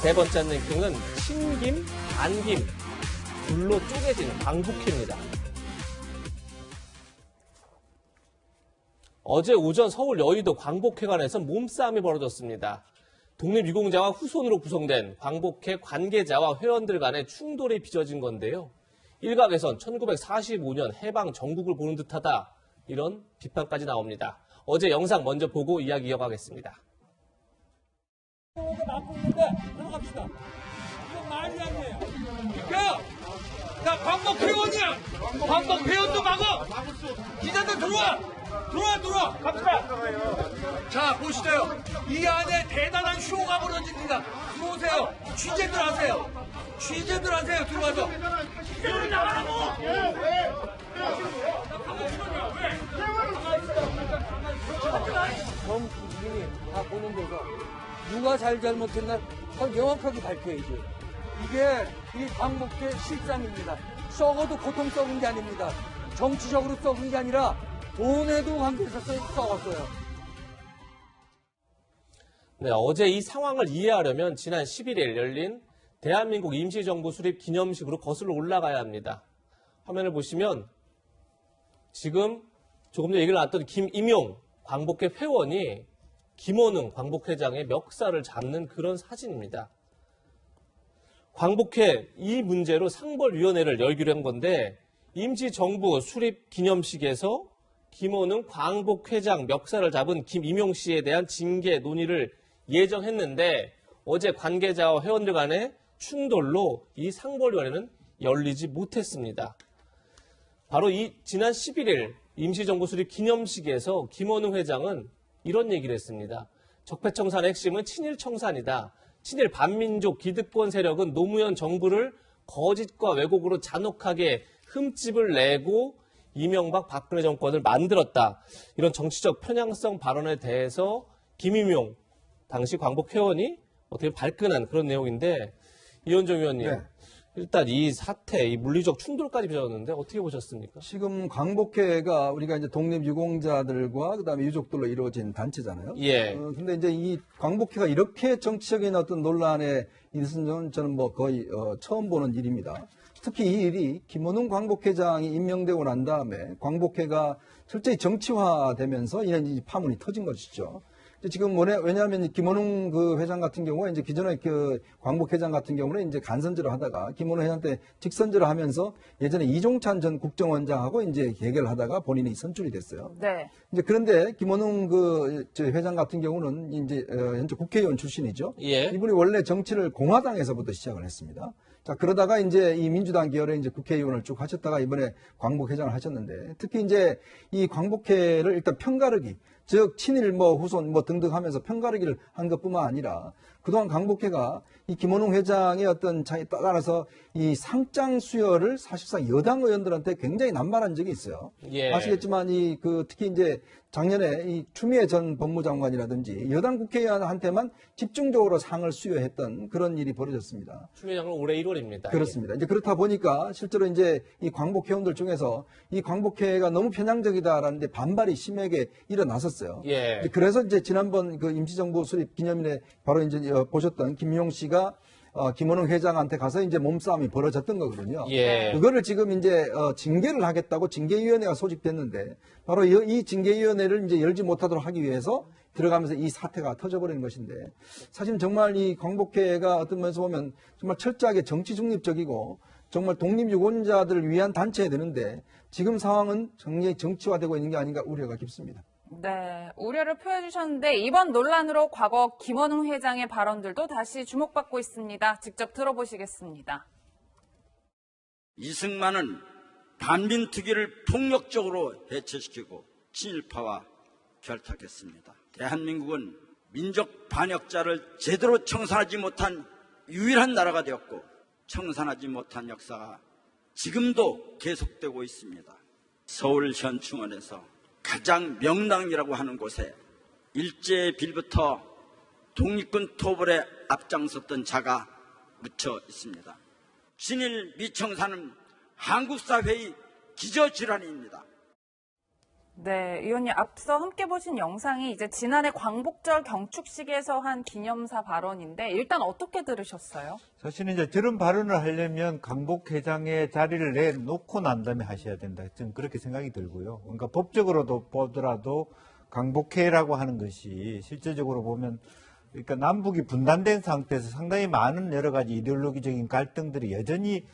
세 번째 랭킹은 친김, 반김, 둘로 쪼개진 광복회입니다. 어제 오전 서울 여의도 광복회관에서 몸싸움이 벌어졌습니다. 독립유공자와 후손으로 구성된 광복회 관계자와 회원들 간의 충돌이 빚어진 건데요. 일각에선 1945년 해방 전국을 보는 듯하다, 이런 비판까지 나옵니다. 어제 영상 먼저 보고 이야기 이어가겠습니다. 막고 있는데 들어갑시다. 이건 말이 아니에요. 야! 나 광복회원이야! 광복회원도 막어! 기자들 들어와! 갑시다! 자, 보시죠. 이 안에 대단한 쇼가 벌어집니다. 들어오세요. 취재들 하세요. 들어와서. 기자들 나가라고! 전 국민이 다 보는 데서 누가 잘못했나 명확하게 밝혀야죠. 이게 이 광복회 실상입니다. 썩어도 고통 썩은 게 아닙니다. 정치적으로 썩은 게 아니라 돈에도 관계해서 썩었어요. 네, 어제 이 상황을 이해하려면 지난 11일 열린 대한민국 임시정부 수립 기념식으로 거슬러 올라가야 합니다. 화면을 보시면 지금 조금 전에 얘기를 나눴던 김임용 광복회 회원이 김원웅 광복회장의 멱살을 잡는 그런 사진입니다. 광복회 이 문제로 상벌위원회를 열기로 한 건데 임시정부 수립 기념식에서 김원웅 광복회장 멱살을 잡은 김임용 씨에 대한 징계 논의를 예정했는데 어제 관계자와 회원들 간의 충돌로 이 상벌위원회는 열리지 못했습니다. 바로 지난 11일 임시정부 수립 기념식에서 김원웅 회장은 이런 얘기를 했습니다. 적폐청산의 핵심은 친일청산이다. 친일 반민족 기득권 세력은 노무현 정부를 거짓과 왜곡으로 잔혹하게 흠집을 내고 이명박 박근혜 정권을 만들었다. 이런 정치적 편향성 발언에 대해서 김임용 당시 광복회원이 어떻게 발끈한 그런 내용인데 이현정 의원님. 네. 일단 이 사태, 이 물리적 충돌까지 빚어졌는데 어떻게 보셨습니까? 지금 광복회가 우리가 이제 독립유공자들과 그다음에 유족들로 이루어진 단체잖아요. 예. 근데 이제 이 광복회가 이렇게 정치적인 어떤 논란에 있은 저는 뭐 거의 처음 보는 일입니다. 특히 이 일이 김원웅 광복회장이 임명되고 난 다음에 광복회가 철저히 정치화되면서 이런 이 파문이 터진 것이죠. 지금 왜냐하면 김원웅 그 회장 같은 경우가 이제 기존의 그 광복회장 같은 경우는 이제 간선제로 하다가 김원웅 회장한테 직선제로 하면서 예전에 이종찬 전 국정원장하고 이제 계결을 하다가 본인이 선출이 됐어요. 네. 이제 그런데 김원웅 그 회장 같은 경우는 이제 현재 국회의원 출신이죠. 예. 이분이 원래 정치를 공화당에서부터 시작을 했습니다. 자, 그러다가 이제 이 민주당 계열의 이제 국회의원을 쭉 하셨다가 이번에 광복회장을 하셨는데 특히 이제 이 광복회를 일단 편가르기, 즉 친일 뭐 후손 뭐 등등 하면서 편가르기를 한 것뿐만 아니라 그동안 광복회가 이 김원웅 회장의 어떤 차에 따라서 이 상장 수여를 사실상 여당 의원들한테 굉장히 남발한 적이 있어요. 예. 아시겠지만 특히 이제 작년에 이 추미애 전 법무장관이라든지 여당 국회의원한테만 집중적으로 상을 수여했던 그런 일이 벌어졌습니다. 추미애 장관 올해 1월입니다. 그렇습니다. 이제 그렇다 보니까 실제로 이제 이 광복회원들 중에서 이 광복회가 너무 편향적이다라는 데 반발이 심하게 일어났었어요. 예. 그래서 이제 지난번 그 임시정부 수립 기념일에 바로 이제 보셨던 김용 씨가 김원웅 회장한테 가서 이제 몸싸움이 벌어졌던 거거든요. 예. 그거를 지금 이제 징계를 하겠다고 징계위원회가 소집됐는데 바로 이 징계위원회를 이제 열지 못하도록 하기 위해서 들어가면서 이 사태가 터져버리는 것인데 사실 정말 이 광복회가 어떤 면에서 보면 정말 철저하게 정치 중립적이고 정말 독립유공자들을 위한 단체야 되는데 지금 상황은 굉장히 정치화되고 있는 게 아닌가 우려가 깊습니다. 네, 우려를 표해 주셨는데 이번 논란으로 과거 김원웅 회장의 발언들도 다시 주목받고 있습니다. 직접 들어보시겠습니다. 이승만은 반민특위를 폭력적으로 해체시키고 친일파와 결탁했습니다. 대한민국은 민족 반역자를 제대로 청산하지 못한 유일한 나라가 되었고 청산하지 못한 역사가 지금도 계속되고 있습니다. 서울 현충원에서 가장 명당이라고 하는 곳에 일제의 빌부터 독립군 토벌에 앞장섰던 자가 묻혀 있습니다. 친일 미청산은 한국 사회의 기저질환입니다. 네, 의원님 앞서 함께 보신 영상이 이제 지난해 광복절 경축식에서 한 기념사 발언인데 일단 어떻게 들으셨어요? 사실은 이제 저런 발언을 하려면 강복회장의 자리를 내놓고 난 다음에 하셔야 된다. 저는 그렇게 생각이 들고요. 그러니까 법적으로도 보더라도 강복회라고 하는 것이 실제적으로 보면 그러니까 남북이 분단된 상태에서 상당히 많은 여러 가지 이데올로기적인 갈등들이 여전히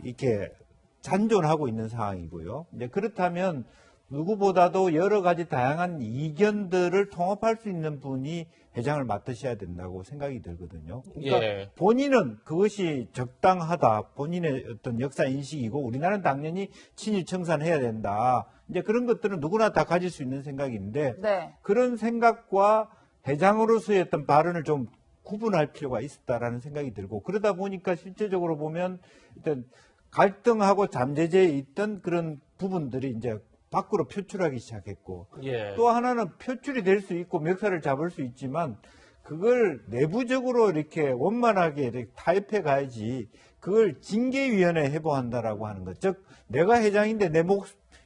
이렇게 잔존하고 있는 상황이고요. 이제 그렇다면 누구보다도 여러 가지 다양한 이견들을 통합할 수 있는 분이 회장을 맡으셔야 된다고 생각이 들거든요. 그러니까 예. 본인은 그것이 적당하다. 본인의 어떤 역사 인식이고 우리나라는 당연히 친일 청산해야 된다. 이제 그런 것들은 누구나 다 가질 수 있는 생각인데 네. 그런 생각과 회장으로서의 어떤 발언을 좀 구분할 필요가 있었다라는 생각이 들고 그러다 보니까 실제적으로 보면 일단 갈등하고 잠재제에 있던 그런 부분들이 이제 밖으로 표출하기 시작했고 예. 또 하나는 표출이 될 수 있고 멱살을 잡을 수 있지만 그걸 내부적으로 이렇게 원만하게 이렇게 타협해 가야지 그걸 징계위원회에 해부한다라고 하는 것. 즉 내가 회장인데 내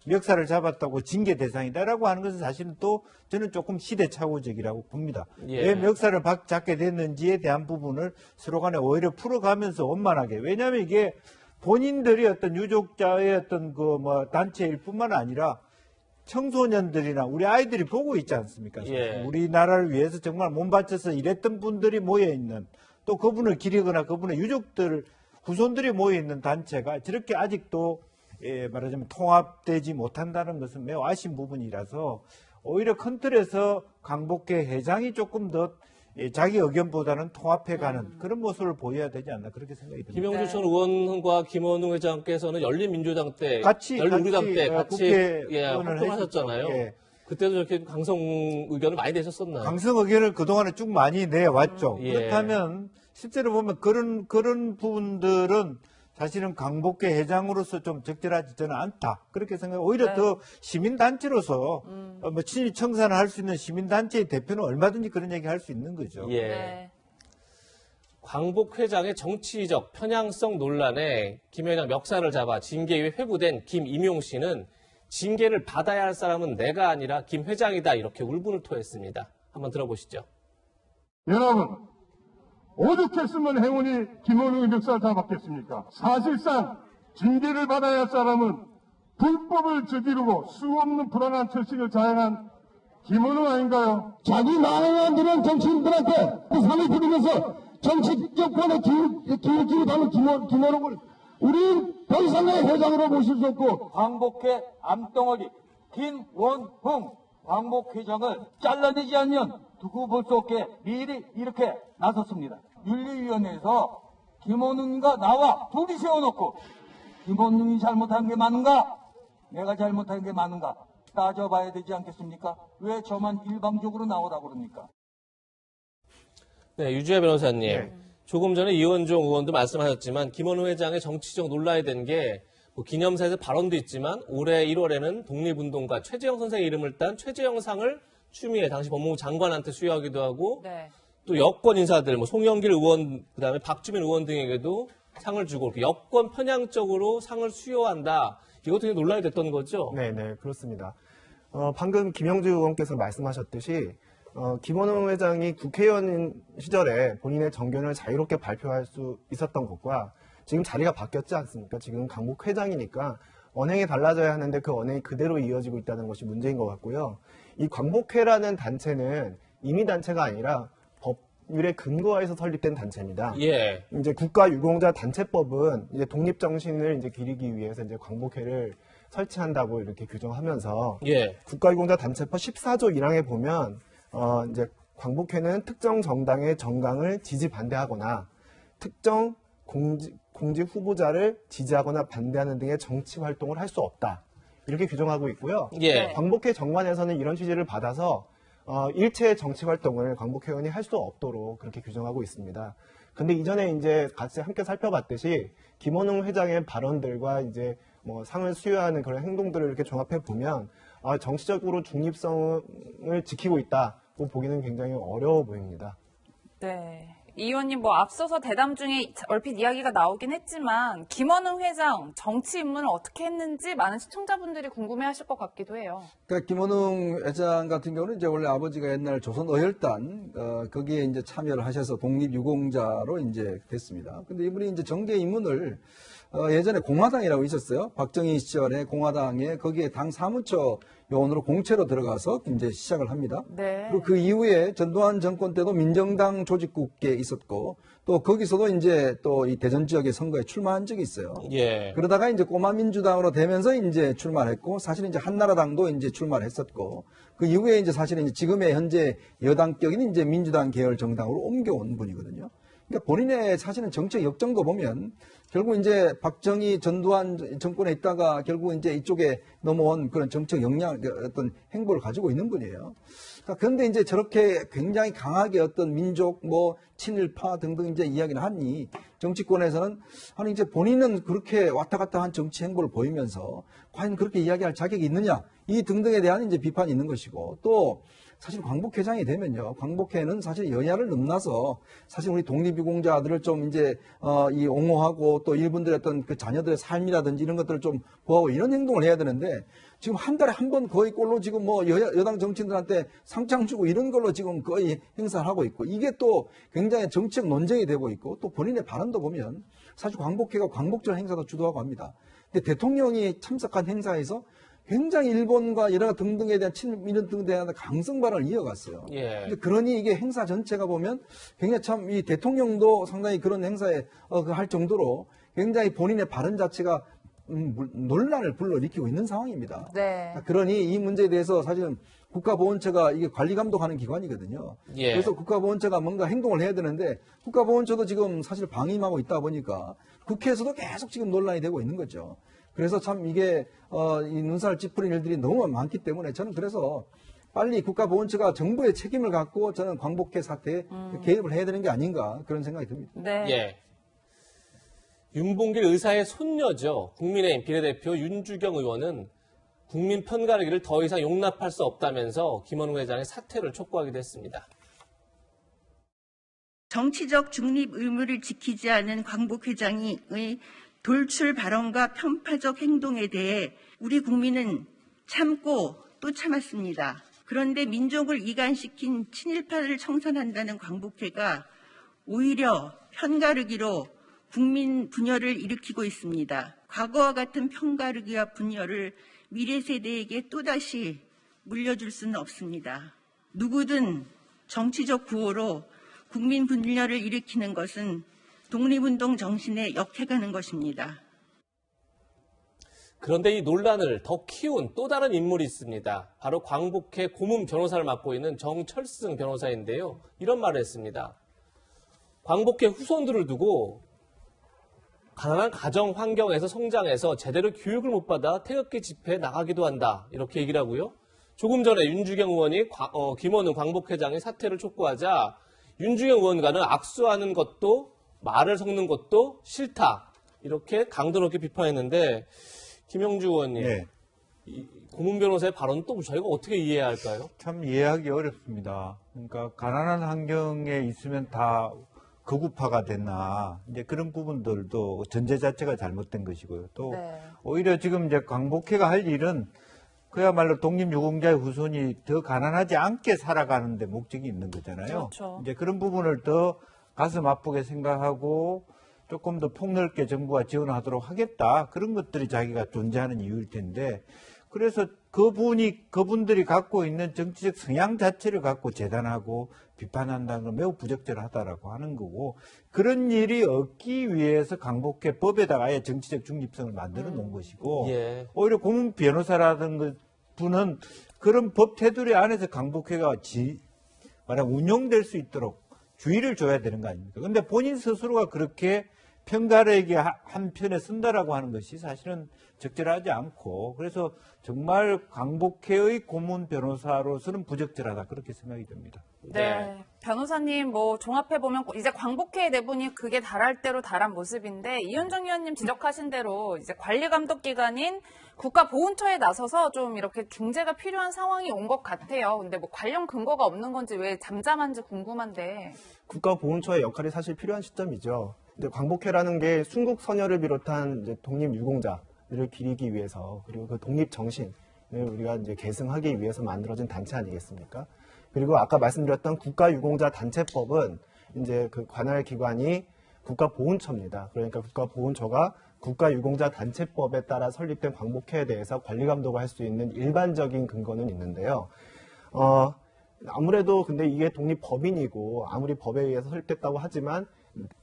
멱살을 잡았다고 징계 대상이다라고 하는 것은 사실은 또 저는 조금 시대착오적이라고 봅니다. 예. 왜 멱살을 잡게 됐는지에 대한 부분을 서로 간에 오히려 풀어가면서 원만하게. 왜냐하면 이게 본인들이 어떤 유족자의 어떤 그 뭐 단체일 뿐만 아니라 청소년들이나 우리 아이들이 보고 있지 않습니까? 예. 우리나라를 위해서 정말 몸 바쳐서 일했던 분들이 모여 있는 또 그분을 기리거나 그분의 유족들 후손들이 모여 있는 단체가 저렇게 아직도 말하자면 통합되지 못한다는 것은 매우 아쉬운 부분이라서 오히려 큰 틀에서 강복회 회장이 조금 더 자기 의견보다는 통합해가는 그런 모습을 보여야 되지 않나 그렇게 생각이 듭니다. 김영주 전 의원과 김원웅 회장께서는 열린민주당 때, 같이 열린우리당 때 같이 국회의원을 활동하셨잖아요. 했었죠. 예. 그때도 저렇게 강성 의견을 많이 내셨었나요? 강성 의견을 그동안에 쭉 많이 내왔죠. 예. 그렇다면 실제로 보면 그런 부분들은 사실은 강복회 회장으로서 좀 적절하지 저는 않다. 그렇게 생각해요. 오히려 네. 더 시민단체로서 뭐 친일 청산을 할 수 있는 시민단체의 대표는 얼마든지 그런 얘기 할 수 있는 거죠. 예. 네. 광복 회장의 정치적 편향성 논란에 김 회장 멱살을 잡아 징계위에 회부된 김임용 씨는 징계를 받아야 할 사람은 내가 아니라 김 회장이다 이렇게 울분을 토했습니다. 한번 들어보시죠. 여러분, 오죽했으면 행운이 김원웅의 멱살 잡았겠습니까? 사실상 징계를 받아야 할 사람은 불법을 저지르고 수없는 불안한 처신을 자행한 김원웅 아닌가요? 자기 마음에 드는 정치인들한테 상을 부리면서 정치적 권에 기울기고 김원웅을 우리 더 이상의 회장으로 모실 수 없고 광복회 암덩어리 김원흥 광복회장을 잘라내지 않으면 두고 볼 수 없게 미리 이렇게 나섰습니다. 윤리위원회에서 김원웅과 나와 둘이 세워놓고 김원웅이 잘못한 게 맞는가? 내가 잘못한 게 맞는가? 따져봐야 되지 않겠습니까? 왜 저만 일방적으로 나오라고 그럽니까? 네, 유주혜 변호사님. 네. 조금 전에 이원종 의원도 말씀하셨지만 김원웅 회장의 정치적 논란이 된 게 뭐 기념사에서 발언도 있지만 올해 1월에는 독립운동가 최재형 선생의 이름을 딴 최재형상을 추미애 당시 법무부 장관한테 수여하기도 하고 네. 또 여권 인사들, 뭐 송영길 의원, 그다음에 박주민 의원 등에게도 상을 주고 여권 편향적으로 상을 수여한다. 이것도 되게 논란이 됐던 거죠. 네, 그렇습니다. 방금 김영주 의원께서 말씀하셨듯이 김원웅 회장이 국회의원 시절에 본인의 정견을 자유롭게 발표할 수 있었던 것과 지금 자리가 바뀌었지 않습니까? 지금 강복 회장이니까 언행이 달라져야 하는데 그 언행이 그대로 이어지고 있다는 것이 문제인 것 같고요. 이 광복회라는 단체는 임의단체가 아니라 법률의 근거에서 설립된 단체입니다. 예. 이제 국가유공자 단체법은 이제 독립정신을 이제 기리기 위해서 이제 광복회를 설치한다고 이렇게 규정하면서 예. 국가유공자 단체법 14조 1항에 보면 이제 광복회는 특정 정당의 정강을 지지 반대하거나 특정 공직 후보자를 지지하거나 반대하는 등의 정치 활동을 할 수 없다. 이렇게 규정하고 있고요. 예. 광복회 정관에서는 이런 취지를 받아서 일체의 정치 활동을 광복회원이 할 수 없도록 그렇게 규정하고 있습니다. 근데 이전에 이제 같이 함께 살펴봤듯이 김원웅 회장의 발언들과 이제 뭐 상을 수여하는 그런 행동들을 이렇게 종합해 보면 정치적으로 중립성을 지키고 있다고 보기는 굉장히 어려워 보입니다. 네. 이 의원님 뭐 앞서서 대담 중에 얼핏 이야기가 나오긴 했지만 김원웅 회장 정치 입문을 어떻게 했는지 많은 시청자분들이 궁금해하실 것 같기도 해요. 그러니까 김원웅 회장 같은 경우는 이제 원래 아버지가 옛날 조선 어혈단 거기에 이제 참여를 하셔서 독립유공자로 이제 됐습니다. 근데 이분이 이제 정계 입문을 예전에 공화당이라고 있었어요. 박정희 시절에 공화당에 거기에 당 사무처 요원으로 공채로 들어가서 이제 시작을 합니다. 네. 그리고 그 이후에 전두환 정권 때도 민정당 조직국에 있었고 또 거기서도 이제 또 이 대전 지역의 선거에 출마한 적이 있어요. 예. 그러다가 이제 꼬마 민주당으로 되면서 이제 출마를 했고 사실은 이제 한나라당도 이제 출마를 했었고 그 이후에 이제 사실은 이제 지금의 현재 여당격인 이제 민주당 계열 정당으로 옮겨온 분이거든요. 그러니까 본인의 사실은 정책 역정도 보면 결국 이제 박정희 전두환 정권에 있다가 결국 이제 이쪽에 넘어온 그런 정책 역량 어떤 행보를 가지고 있는 분이에요. 그런데 이제 저렇게 굉장히 강하게 어떤 민족 뭐 친일파 등등 이제 이야기를 하니 정치권에서는 아니 이제 본인은 그렇게 왔다 갔다 한 정치 행보를 보이면서 과연 그렇게 이야기할 자격이 있느냐 이 등등에 대한 이제 비판이 있는 것이고 또 사실 광복회장이 되면요. 광복회는 사실 여야를 넘나서 사실 우리 독립유공자들을 좀 이제 이 옹호하고 또 이분들의 어떤 그 자녀들의 삶이라든지 이런 것들을 좀 보호하고 이런 행동을 해야 되는데 지금 한 달에 한 번 거의 꼴로 지금 뭐 여당 정치인들한테 상장 주고 이런 걸로 지금 거의 행사를 하고 있고 이게 또 굉장히 정책 논쟁이 되고 있고 또 본인의 발언도 보면 사실 광복회가 광복절 행사도 주도하고 합니다. 근데 대통령이 참석한 행사에서 굉장히 일본과 이런 등등에 대한 이런 등등에 대한 강성 발언을 이어갔어요. 예. 근데 그러니 이게 행사 전체가 보면 굉장히 참 이 대통령도 상당히 그런 행사에 할 정도로 굉장히 본인의 발언 자체가 논란을 불러일으키고 있는 상황입니다. 네. 그러니 이 문제에 대해서 사실은 국가보훈처가 이게 관리 감독하는 기관이거든요. 예. 그래서 국가보훈처가 뭔가 행동을 해야 되는데 국가보훈처도 지금 사실 방임하고 있다 보니까 국회에서도 계속 지금 논란이 되고 있는 거죠. 그래서 참 이게 이 눈살 찌푸린 일들이 너무 많기 때문에 저는 그래서 빨리 국가보훈처가 정부의 책임을 갖고 저는 광복회 사태에 개입을 해야 되는 게 아닌가 그런 생각이 듭니다. 네. 예. 윤봉길 의사의 손녀죠. 국민의힘 비례대표 윤주경 의원은 국민 편가르기를 더 이상 용납할 수 없다면서 김원웅 회장의 사퇴를 촉구하기도 했습니다. 정치적 중립 의무를 지키지 않은 광복 회장의 돌출 발언과 편파적 행동에 대해 우리 국민은 참고 또 참았습니다. 그런데 민족을 이간시킨 친일파를 청산한다는 광복회가 오히려 편가르기로 국민 분열을 일으키고 있습니다. 과거와 같은 편가르기와 분열을 미래 세대에게 또다시 물려줄 수는 없습니다. 누구든 정치적 구호로 국민 분열을 일으키는 것은 독립운동 정신에 역해가는 것입니다. 그런데 이 논란을 더 키운 또 다른 인물이 있습니다. 바로 광복회 고문 변호사를 맡고 있는 정철승 변호사인데요. 이런 말을 했습니다. 광복회 후손들을 두고 가난한 가정 환경에서 성장해서 제대로 교육을 못 받아 태극기 집회에 나가기도 한다. 이렇게 얘기를 하고요. 조금 전에 윤주경 의원이 김원웅 광복회장의 사퇴를 촉구하자 윤주경 의원과는 악수하는 것도 말을 섞는 것도 싫다. 이렇게 강도 높게 비판했는데 김영주 의원님, 네. 이 고문 변호사의 발언 또 저희가 어떻게 이해해야 할까요? 참 이해하기 어렵습니다. 그러니까 가난한 환경에 있으면 다 극우파가 됐나 이제 그런 부분들도 전제 자체가 잘못된 것이고요. 또 네. 오히려 지금 이제 광복회가 할 일은 그야말로 독립유공자의 후손이 더 가난하지 않게 살아가는 데 목적이 있는 거잖아요. 그렇죠. 이제 그런 부분을 더 가슴 아프게 생각하고 조금 더 폭넓게 정부가 지원하도록 하겠다. 그런 것들이 자기가 존재하는 이유일 텐데 그래서 그분들이 갖고 있는 정치적 성향 자체를 갖고 재단하고 비판한다는 건 매우 부적절하다라고 하는 거고 그런 일이 없기 위해서 광복회 법에다가 아예 정치적 중립성을 만들어 놓은 것이고 예. 오히려 고문 변호사라는 분은 그런 법 테두리 안에서 광복회가 말하면 운영될 수 있도록 주의를 줘야 되는 거 아닙니까? 근데 본인 스스로가 그렇게 평가에게 한편에 쓴다라고 하는 것이 사실은 적절하지 않고 그래서 정말 광복회의 고문 변호사로서는 부적절하다 그렇게 생각이 듭니다. 네. 변호사님, 뭐, 종합해보면 이제 광복회 내분이 극에 달할 대로 달한 모습인데, 이현정 의원님 지적하신 대로 이제 관리감독기관인 국가보훈처에 나서서 좀 이렇게 중재가 필요한 상황이 온 것 같아요. 근데 뭐 관련 근거가 없는 건지 왜 잠잠한지 궁금한데. 국가보훈처의 역할이 사실 필요한 시점이죠. 근데 광복회라는 게 순국 선열을 비롯한 이제 독립 유공자들을 기리기 위해서 그리고 그 독립 정신을 우리가 이제 계승하기 위해서 만들어진 단체 아니겠습니까? 그리고 아까 말씀드렸던 국가유공자 단체법은 이제 그 관할 기관이 국가보훈처입니다. 그러니까 국가보훈처가 국가유공자 단체법에 따라 설립된 광복회에 대해서 관리 감독을 할 수 있는 일반적인 근거는 있는데요. 아무래도 근데 이게 독립법인이고 아무리 법에 의해서 설립됐다고 하지만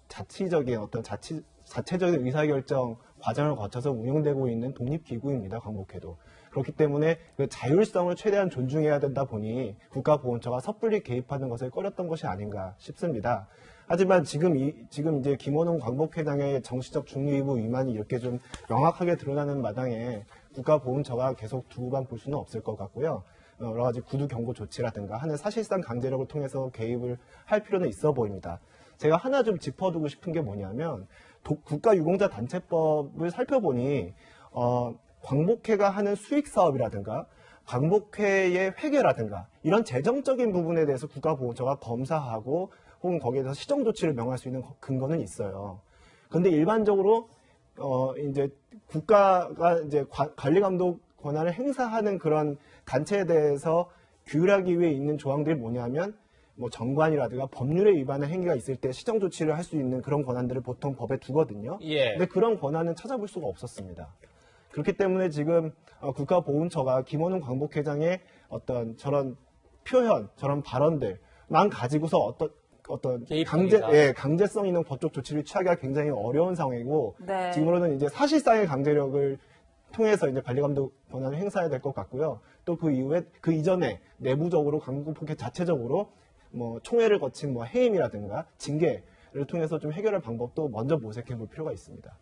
자치적인 어떤 자체적인 의사결정 과정을 거쳐서 운영되고 있는 독립기구입니다. 광복회도. 그렇기 때문에 그 자율성을 최대한 존중해야 된다 보니 국가보훈처가 섣불리 개입하는 것을 꺼렸던 것이 아닌가 싶습니다. 하지만 지금 이제 김원웅 광복회장의 정치적 중립의 위반이 이렇게 좀 명확하게 드러나는 마당에 국가보훈처가 계속 두고만 볼 수는 없을 것 같고요. 여러 가지 구두 경고 조치라든가 하는 사실상 강제력을 통해서 개입을 할 필요는 있어 보입니다. 제가 하나 좀 짚어두고 싶은 게 뭐냐면 국가유공자 단체법을 살펴보니 광복회가 하는 수익 사업이라든가 광복회의 회계라든가 이런 재정적인 부분에 대해서 국가보훈처가 검사하고 혹은 거기에 대해서 시정 조치를 명할 수 있는 근거는 있어요. 그런데 일반적으로 이제 국가가 이제 관리 감독 권한을 행사하는 그런 단체에 대해서 규율하기 위해 있는 조항들이 뭐냐면 뭐 정관이라든가 법률에 위반한 행위가 있을 때 시정 조치를 할 수 있는 그런 권한들을 보통 법에 두거든요. 예. 근데 그런 권한은 찾아볼 수가 없었습니다. 그렇기 때문에 지금 국가보훈처가 김원웅 광복회장의 어떤 저런 표현, 저런 발언들만 가지고서 어떤 강제성 있는 법적 조치를 취하기가 굉장히 어려운 상황이고 네. 지금으로는 이제 사실상의 강제력을 통해서 이제 관리감독 권한을 행사해야 될 것 같고요. 또 그 이후에 그 이전에 내부적으로 광복회 자체적으로 뭐 총회를 거친 뭐 해임이라든가 징계를 통해서 좀 해결할 방법도 먼저 모색해 볼 필요가 있습니다.